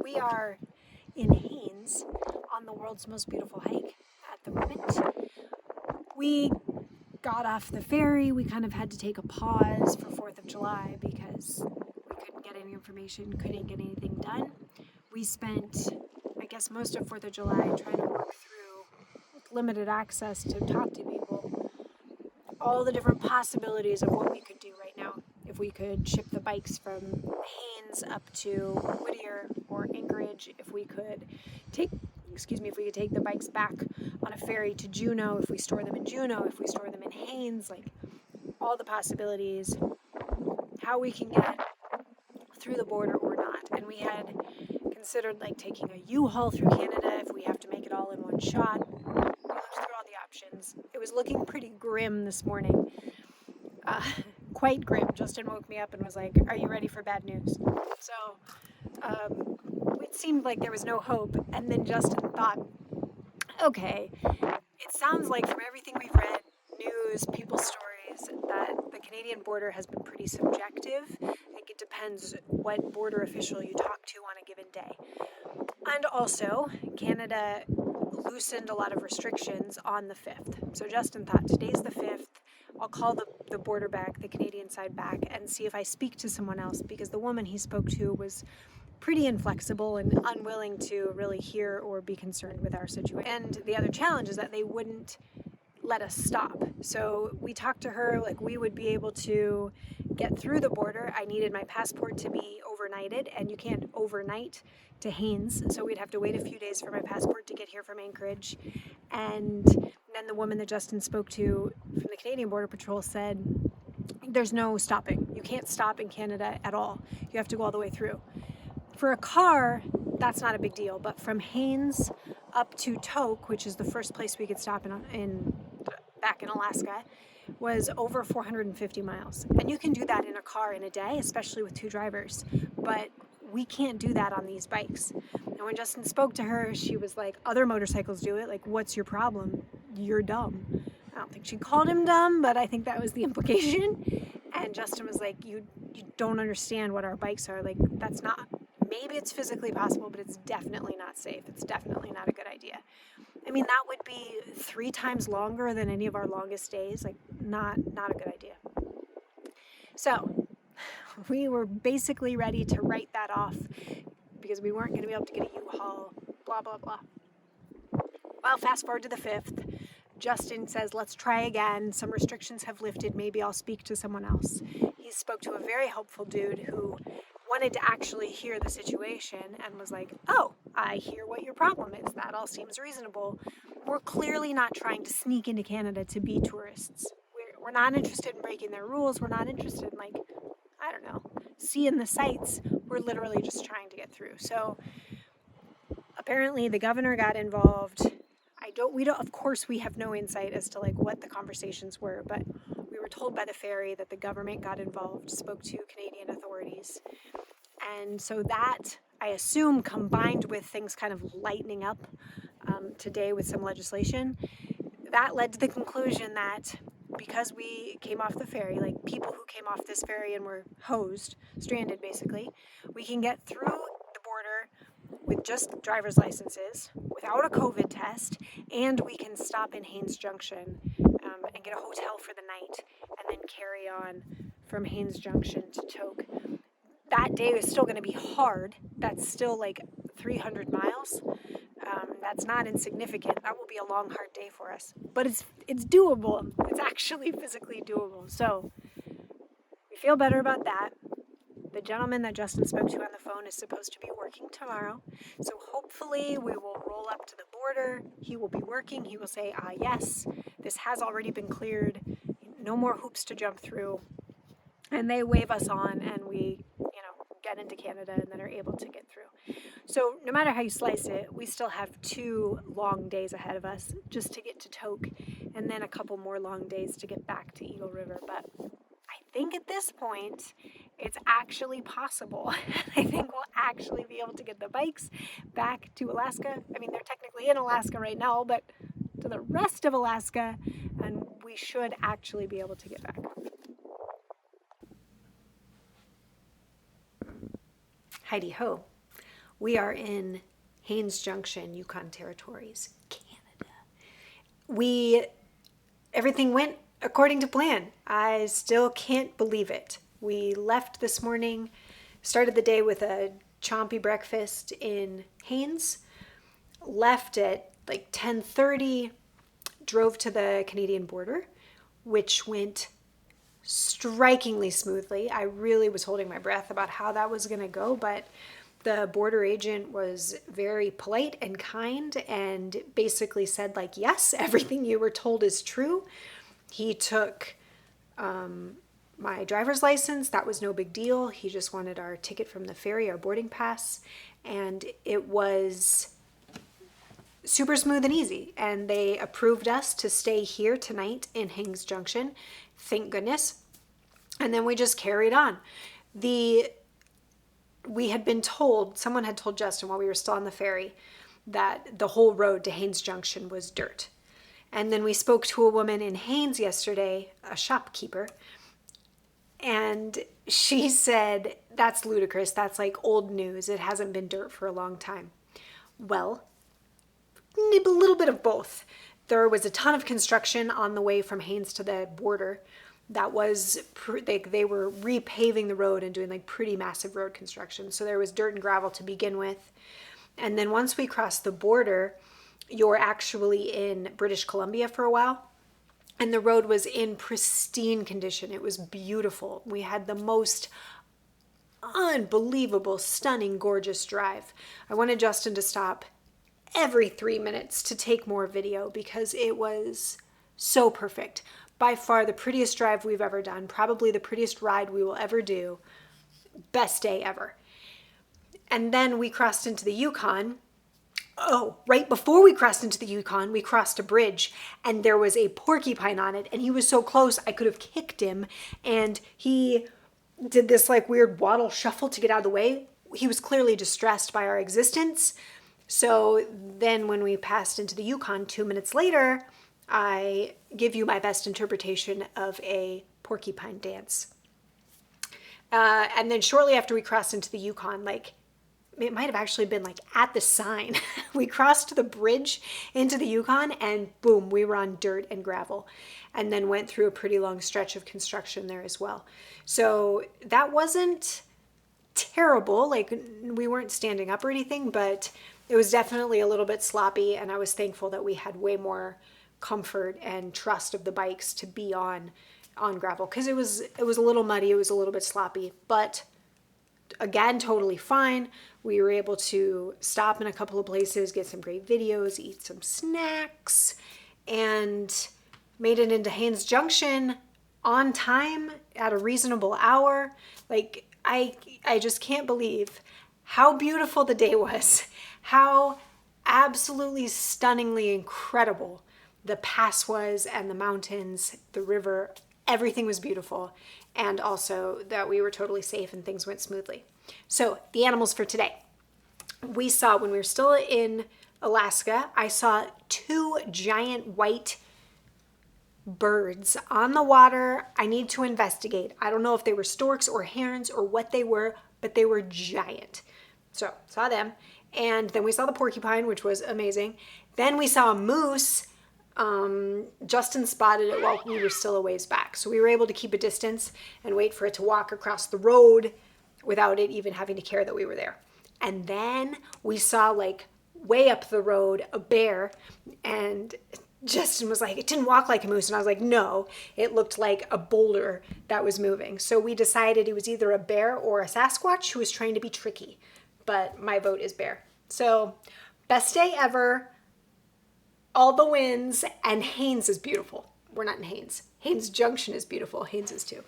We are in Haines on the world's most beautiful hike at the moment. We got off the ferry. We kind of had to take a pause for 4th of July because we couldn't get any information, couldn't get anything done. We spent, I guess, most of 4th of July trying to work through, with limited access, to talk to people, all the different possibilities of what we could do right now. If we could ship the bikes from Haines up to Whittier or Anchorage, if we could take the bikes back on a ferry to Juneau, if we store them in Juneau, if we store them in Haines, like all the possibilities, how we can get through the border or not. And we had considered like taking a U-Haul through Canada if we have to make it all in one shot. We looked through all the options. It was looking pretty grim this morning. Quite grim. Justin woke me up and was like, "Are you ready for bad news?" So it seemed like there was no hope. And then Justin thought, okay, it sounds like from everything we've read, news, people's stories, that the Canadian border has been pretty subjective. I think it depends what border official you talk to on a given day. And also, Canada loosened a lot of restrictions on the 5th. So Justin thought, today's the 5th. I'll call the border back, the Canadian side back, and see if I speak to someone else, because the woman he spoke to was pretty inflexible and unwilling to really hear or be concerned with our situation. And the other challenge is that they wouldn't let us stop. So we talked to her like we would be able to get through the border. I needed my passport to be overnighted, and you can't overnight to Haines, so we'd have to wait a few days for my passport to get here from Anchorage. And then the woman that Justin spoke to from the Canadian Border Patrol said, there's no stopping. You can't stop in Canada at all. You have to go all the way through. For a car, that's not a big deal, but from Haines up to Tok, which is the first place we could stop back in Alaska, was over 450 miles. And you can do that in a car in a day, especially with two drivers, but we can't do that on these bikes. And when Justin spoke to her, she was like, other motorcycles do it. Like, what's your problem? You're dumb. I don't think she called him dumb, but I think that was the implication. And Justin was like, you don't understand what our bikes are. Like, that's not, maybe it's physically possible, but it's definitely not safe. It's definitely not a good idea. I mean, that would be 3 times longer than any of our longest days. Like, not a good idea. So we were basically ready to write that off because we weren't going to be able to get a U-Haul, blah, blah, blah. Well, fast forward to the 5th. Justin says, let's try again. Some restrictions have lifted. Maybe I'll speak to someone else. He spoke to a very helpful dude who wanted to actually hear the situation and was like, oh, I hear what your problem is. That all seems reasonable. We're clearly not trying to sneak into Canada to be tourists. We're not interested in breaking their rules. We're not interested in, like, I don't know, seeing the sights. We're literally just trying to get through. So apparently the governor got involved. Of course we have no insight as to like what the conversations were, but we were told by the ferry that the government got involved, spoke to Canadian authorities. And so that, I assume, combined with things kind of lightening up today with some legislation, that led to the conclusion that because we came off the ferry, like people who came off this ferry and were hosed, stranded basically, we can get through the border with just driver's licenses, without a COVID test, and we can stop in Haines Junction and get a hotel for the night, and then carry on from Haines Junction to Tok. That day is still going to be hard. That's still like 300 miles. That's not insignificant. That will be a long, hard day for us. But it's doable. It's actually physically doable. So we feel better about that. The gentleman that Justin spoke to on the phone is supposed to be working tomorrow. So hopefully we will roll up to the border. He will be working. He will say, yes, this has already been cleared. No more hoops to jump through. And they wave us on and we, get into Canada and then are able to get through. So no matter how you slice it, we still have 2 long days ahead of us just to get to Tok, and then a couple more long days to get back to Eagle River. But I think at this point, it's actually possible. I think we'll actually be able to get the bikes back to Alaska. I mean, they're technically in Alaska right now, but to the rest of Alaska, and we should actually be able to get back. Heidi ho. We are in Haines Junction, Yukon Territories, Canada. Everything went according to plan. I still can't believe it. We left this morning, started the day with a chompy breakfast in Haines, left at like 10:30, drove to the Canadian border, which went strikingly smoothly. I really was holding my breath about how that was going to go, but the border agent was very polite and kind and basically said, like, yes, everything you were told is true. He took my driver's license. That was no big deal. He just wanted our ticket from the ferry, our boarding pass, and it was super smooth and easy. And they approved us to stay here tonight in Haines Junction. Thank goodness. And then we just carried on. We had been told, someone had told Justin while we were still on the ferry, that the whole road to Haines Junction was dirt. And then we spoke to a woman in Haines yesterday, a shopkeeper, and she said, that's ludicrous. That's like old news. It hasn't been dirt for a long time. Well, a little bit of both. There was a ton of construction on the way from Haines to the border. That was, they were repaving the road and doing like pretty massive road construction. So there was dirt and gravel to begin with. And then once we crossed the border, you're actually in British Colombia for a while. And the road was in pristine condition. It was beautiful. We had the most unbelievable, stunning, gorgeous drive. I wanted Justin to stop every 3 minutes to take more video because it was so perfect. By far the prettiest drive we've ever done, probably the prettiest ride we will ever do. Best day ever. And then we crossed into the Yukon. Oh, right before we crossed into the Yukon, we crossed a bridge and there was a porcupine on it and he was so close I could have kicked him, and he did this like weird waddle shuffle to get out of the way. He was clearly distressed by our existence. So then when we passed into the Yukon 2 minutes later, I give you my best interpretation of a porcupine dance. And then shortly after we crossed into the Yukon, like it might have actually been like at the sign, we crossed the bridge into the Yukon and boom, we were on dirt and gravel, and then went through a pretty long stretch of construction there as well. So that wasn't terrible. Like we weren't standing up or anything, but it was definitely a little bit sloppy, and I was thankful that we had way more comfort and trust of the bikes to be on gravel, because it was a little muddy, it was a little bit sloppy, but again, totally fine. We were able to stop in a couple of places, get some great videos, eat some snacks, and made it into Haines Junction on time at a reasonable hour. Like I just can't believe how beautiful the day was, how absolutely stunningly incredible the pass was, and the mountains, the river, everything was beautiful, and also that we were totally safe and things went smoothly. So the animals for today. We saw, when we were still in Alaska, I saw 2 giant white birds on the water. I need to investigate. I don't know if they were storks or herons or what they were, but they were giant. So saw them. And then we saw the porcupine, which was amazing. Then we saw a moose. Justin spotted it while we were still a ways back. So we were able to keep a distance and wait for it to walk across the road without it even having to care that we were there. And then we saw, like, way up the road, a bear, and Justin was like, it didn't walk like a moose. And I was like, no, it looked like a boulder that was moving. So we decided it was either a bear or a Sasquatch who was trying to be tricky. But my vote is bear. So best day ever. All the wins, and Haines is beautiful. We're not in Haines. Haines Junction is beautiful. Haines is too.